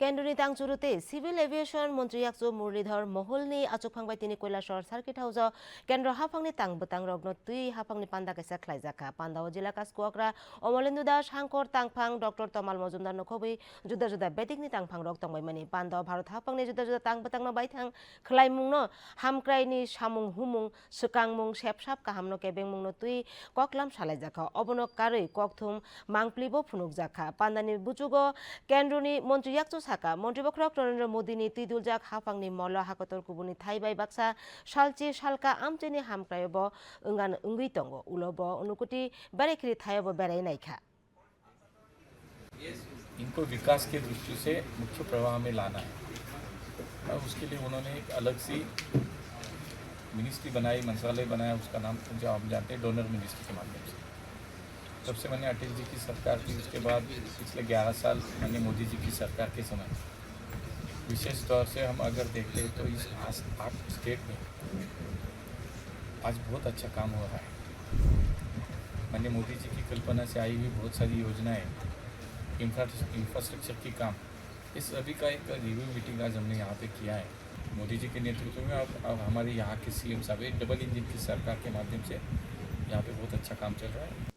केन्द्रनि तांचुरुते civil aviation मंत्री याकजो मुरलीधर महलनि आचुकफांबाय तिनि কৈলাসর circuit हाउसआव केन्द्र हाफांनि तांबतां रग्न तुई हाफांनि पान्दा कैसा ख्लाइजाखा पान्दाव जिला कास्कुआक्रा अमलेन्दु दास हांकर तांफां डॉक्टर तमाल मजुमदार नखबै जुदा जुदा बेटिकनि तांफां रग तंबायमानि पान्दाव भारत हाफांनि जुदा जुदा तांबतांनो बायथां खलाइमुंनो हामक्राइनि सामुं हुमुं सुकांमुं सेबसाब काहामनो केबेंमुंनो तुई कक्लाम सालाइजाखा अबनो कारै ककथुम मांप्लिबो फुनुकजाखा पान्दानि बुचुगो केन्द्रनि मंत्री याकजो साका मंत्री बख्रक नरेंद्र मोदी नि तिदुलजाक हाफांनि मल्ल हाकतर कुबुनि थाइबाय बाक्सा सालची सालका आमचेनि हामक्रायब अंगान अंगै तंगो उलब अनुकुति बेरेखिरि थायब बेराय नायखा इनको विकास की दृष्टि से मुख्य प्रवाह में लाना है और उसके लिए उन्होंने एक अलग सी मिनिस्ट्री बनाई, मंत्रालय बनाया। उसका नाम जो आप जानते हैं डोनर मिनिस्ट्री के माध्यम से जब से मैंने अटल जी की सरकार की, उसके बाद पिछले 11 साल मैंने मोदी जी की सरकार के समय विशेष तौर से हम अगर देखते हैं तो इस 8 स्टेट में आज बहुत अच्छा काम हो रहा है। मैंने मोदी जी की कल्पना से आई हुई बहुत सारी योजनाएं, इंफ्रास्ट्रक्चर की काम, इस सभी का एक रिव्यू मीटिंग आज हमने यहाँ पे किया है मोदी जी के नेतृत्व में। अब हमारे यहाँ के सीएम साहब डबल इंजन की सरकार के माध्यम से यहाँ पे बहुत अच्छा काम चल रहा है।